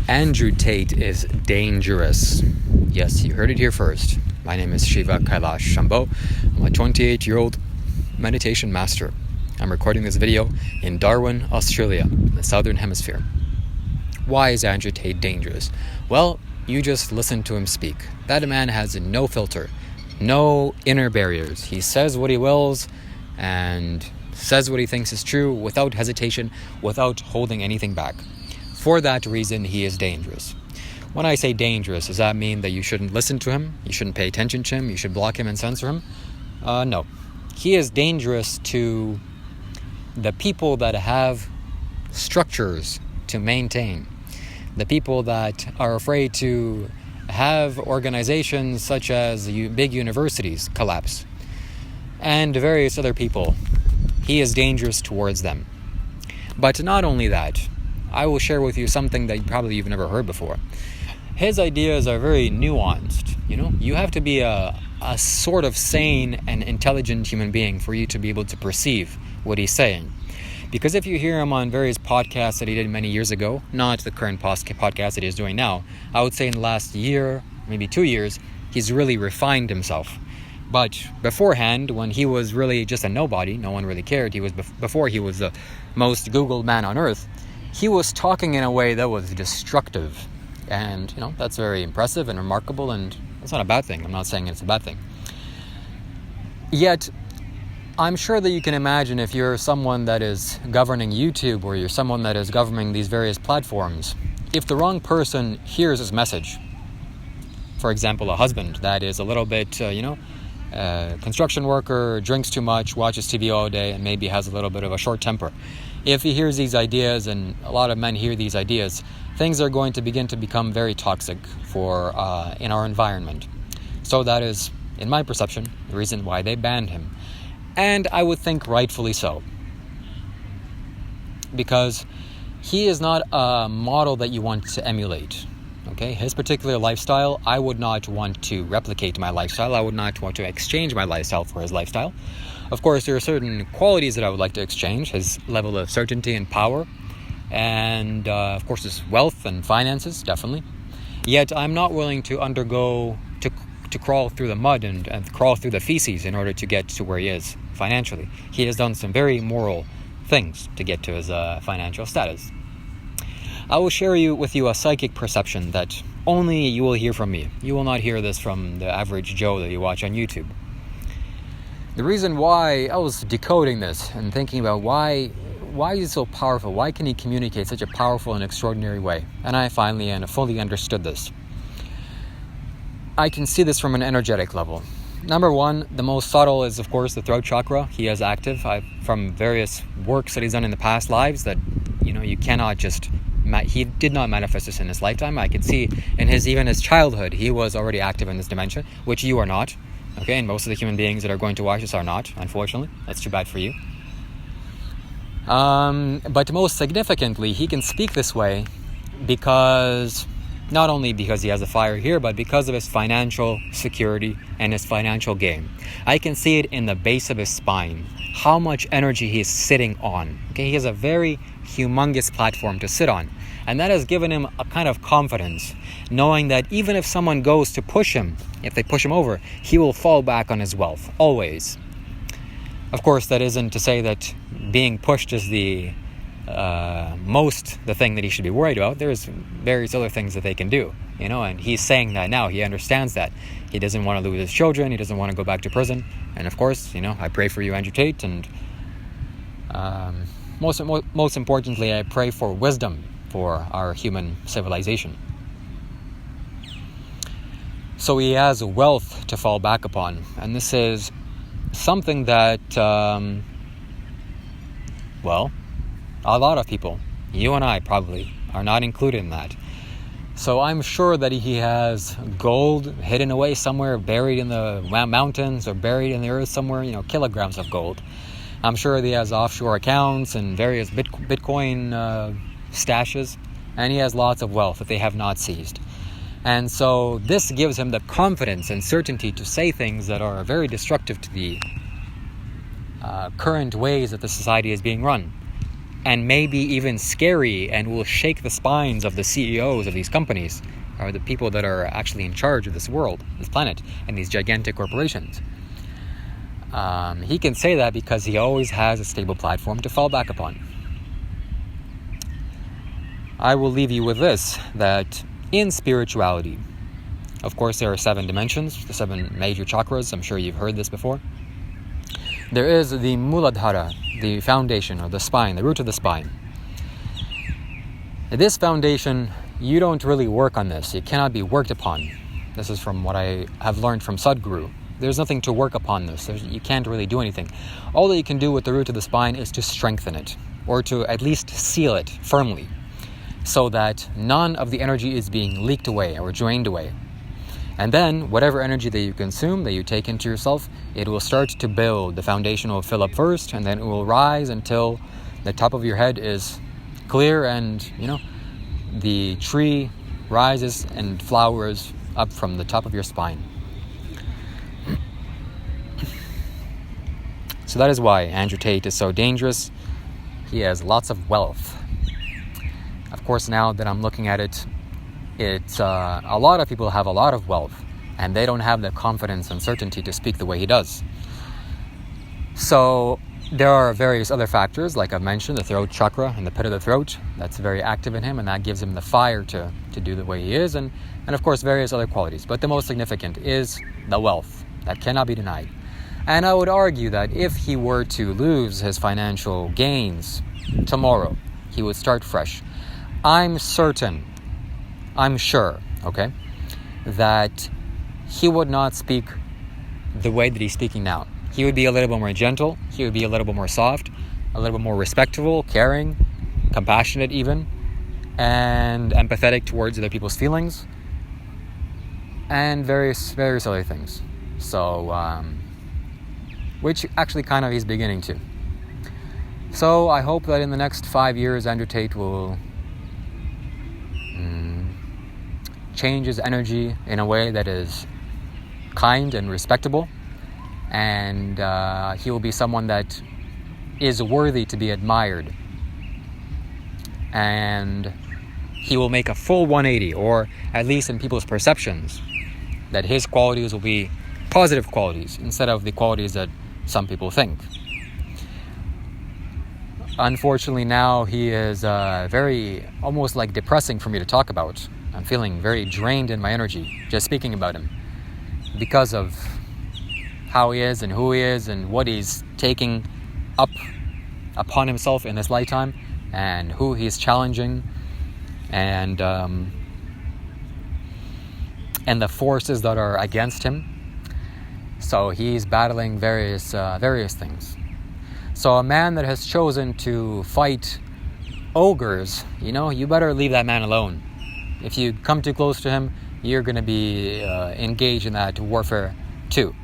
Andrew Tate is dangerous. Yes, you heard it here first. My name is Shiva, Kailash, Shambho. I'm a 28-year-old meditation master. I'm recording this video in Darwin, Australia, in the Southern Hemisphere. Why is Andrew Tate dangerous? Well, you just listen to him speak. That man has no filter, no inner barriers. He says what he wills and says what he thinks is true without hesitation, without holding anything back. For that reason, he is dangerous. When I say dangerous, does that mean that you shouldn't listen to him? You shouldn't pay attention to him? You should block him and censor him? No. He is dangerous to the people that have structures to maintain. The people that are afraid to have organizations such as big universities collapse. And various other people. He is dangerous towards them. But not only that, I will share with you something that you've never heard before. His ideas are very nuanced. You have to be a sort of sane and intelligent human being for you to be able to perceive what he's saying. Because if you hear him on various podcasts that he did many years ago, not the current podcast that he's doing now, I would say in the last year, maybe 2 years, he's really refined himself. But beforehand, when he was really just a nobody, no one really cared, before he was the most Googled man on earth, he was talking in a way that was destructive. And, that's very impressive and remarkable, and it's not a bad thing. I'm not saying it's a bad thing. Yet, I'm sure that you can imagine if you're someone that is governing YouTube or you're someone that is governing these various platforms, if the wrong person hears his message, for example, a husband that is a little bit, construction worker, drinks too much, watches TV all day, and maybe has a little bit of a short temper. If he hears these ideas, and a lot of men hear these ideas, things are going to begin to become very toxic in our environment. So that is, in my perception, the reason why they banned him. And I would think rightfully so. Because he is not a model that you want to emulate. Okay, his particular lifestyle, I would not want to replicate my lifestyle. I would not want to exchange my lifestyle for his lifestyle. Of course, there are certain qualities that I would like to exchange. His level of certainty and power. And, of course, his wealth and finances, definitely. Yet, I'm not willing to undergo, to crawl through the mud and crawl through the feces in order to get to where he is financially. He has done some very moral things to get to his financial status. I will share with you a psychic perception that only you will hear from me. You will not hear this from the average Joe that you watch on YouTube. The reason why I was decoding this and thinking about why is he so powerful? Why can he communicate such a powerful and extraordinary way? And I finally and fully understood this. I can see this from an energetic level. Number one, the most subtle is, of course, the throat chakra. He is active from various works that he's done in the past lives that, you cannot just... He did not manifest this in his lifetime. I could see in his childhood, he was already active in this dimension, which you are not. Okay, and most of the human beings that are going to watch this are not, unfortunately. That's too bad for you. But most significantly, he can speak this way because, not only because he has a fire here, but because of his financial security and his financial gain. I can see it in the base of his spine, how much energy he is sitting on. Okay, he has a very humongous platform to sit on. And that has given him a kind of confidence, knowing that even if someone goes to push him, if they push him over, he will fall back on his wealth, always. Of course, that isn't to say that being pushed is the thing that he should be worried about. There's various other things that they can do, and he's saying that now. He understands that. He doesn't want to lose his children. He doesn't want to go back to prison. And of course, I pray for you, Andrew Tate, and most importantly, I pray for wisdom for our human civilization. So he has wealth to fall back upon, and this is something that, a lot of people, you and I probably, are not included in that. So I'm sure that he has gold hidden away somewhere, buried in the mountains or buried in the earth somewhere, kilograms of gold. I'm sure that he has offshore accounts and various Bitcoin stashes, and he has lots of wealth that they have not seized. And so this gives him the confidence and certainty to say things that are very destructive to the current ways that the society is being run. and maybe even scary, and will shake the spines of the CEOs of these companies, or the people that are actually in charge of this world, this planet, and these gigantic corporations. He can say that because he always has a stable platform to fall back upon. I will leave you with this, that in spirituality, of course there are 7 dimensions, the 7 major chakras. I'm sure you've heard this before. There is the Muladhara, the foundation, or the spine, the root of the spine. This foundation, you don't really work on this. It cannot be worked upon. This is from what I have learned from Sadhguru. There's nothing to work upon this. You can't really do anything. All that you can do with the root of the spine is to strengthen it, or to at least seal it firmly, so that none of the energy is being leaked away or drained away. And then, whatever energy that you consume, that you take into yourself, it will start to build. The foundation will fill up first, and then it will rise until the top of your head is clear, and, the tree rises and flowers up from the top of your spine. So that is why Andrew Tate is so dangerous. He has lots of wealth. Of course, now that I'm looking at it, a lot of people have a lot of wealth, and they don't have the confidence and certainty to speak the way he does. So there are various other factors, like I've mentioned, the throat chakra and the pit of the throat. That's very active in him, and that gives him the fire to do the way he is, and of course various other qualities. But the most significant is the wealth. That cannot be denied. And I would argue that if he were to lose his financial gains tomorrow, he would start fresh. I'm sure, that he would not speak the way that he's speaking now. He would be a little bit more gentle, he would be a little bit more soft, a little bit more respectful, caring, compassionate even, and empathetic towards other people's feelings, and various other things. So, which actually kind of he's beginning to. So I hope that in the next 5 years, Andrew Tate will change his energy in a way that is kind and respectable, and he will be someone that is worthy to be admired, and he will make a full 180, or at least in people's perceptions, that his qualities will be positive qualities instead of the qualities that some people think. Unfortunately, now he is very, almost like depressing for me to talk about. I'm feeling very drained in my energy just speaking about him, because of how he is and who he is and what he's taking up upon himself in this lifetime, and who he's challenging, and the forces that are against him. So he's battling various things. So a man that has chosen to fight ogres, you better leave that man alone. If you come too close to him, you're going to be engaged in that warfare too.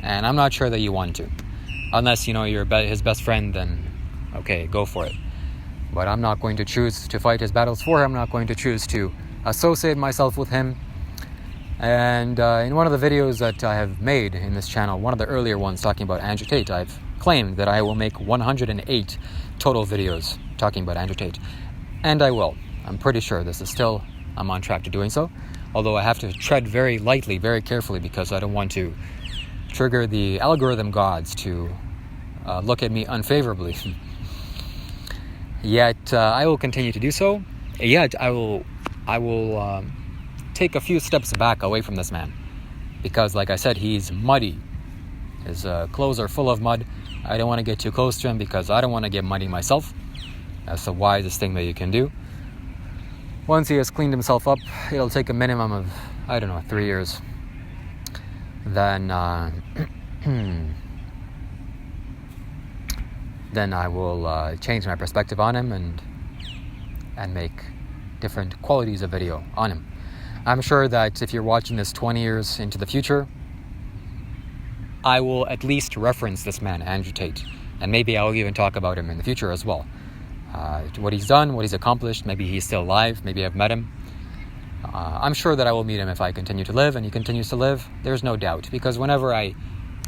And I'm not sure that you want to. Unless, you're his best friend, then okay, go for it. But I'm not going to choose to fight his battles for him. I'm not going to choose to associate myself with him. And in one of the videos that I have made in this channel, one of the earlier ones talking about Andrew Tate, I've claimed that I will make 108 total videos talking about Andrew Tate. And I will. I'm pretty sure I'm on track to doing so. Although I have to tread very lightly, very carefully, because I don't want to trigger the algorithm gods to look at me unfavorably. Yet I will continue to do so. Yet I will take a few steps back away from this man, because like I said, he's muddy. His clothes are full of mud. I don't want to get too close to him because I don't want to get muddy myself. That's the wisest thing that you can do. Once he has cleaned himself up, it'll take a minimum of 3 years. Then then I will change my perspective on him and make different qualities of video on him. I'm sure that if you're watching this 20 years into the future, I will at least reference this man, Andrew Tate, and maybe I'll even talk about him in the future as well. What he's done, what he's accomplished, maybe he's still alive, maybe I've met him. I'm sure that I will meet him if I continue to live, and he continues to live. There's no doubt, because whenever I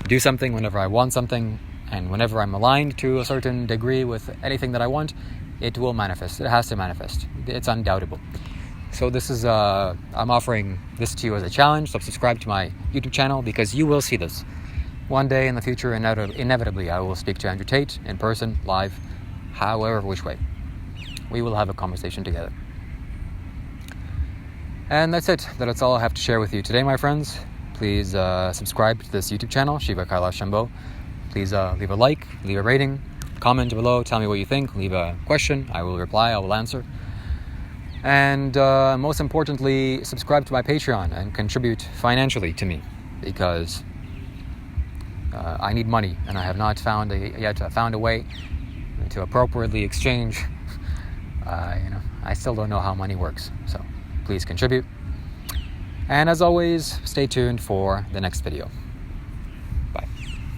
do something, whenever I want something, and whenever I'm aligned to a certain degree with anything that I want, it will manifest. It has to manifest. It's undoubtable. So this is, I'm offering this to you as a challenge. So subscribe to my YouTube channel, because you will see this. One day in the future, inevitably, I will speak to Andrew Tate in person, live, however, which way. We will have a conversation together. And that's it. That's all I have to share with you today, my friends. Please subscribe to this YouTube channel, Shiva, Kailash, Shambho. Please leave a like, leave a rating, comment below, tell me what you think, leave a question. I will reply, I will answer. And most importantly, subscribe to my Patreon and contribute financially to me, because I need money, and I have not found a way to appropriately exchange. I still don't know how money works, so please contribute. And as always, stay tuned for the next video.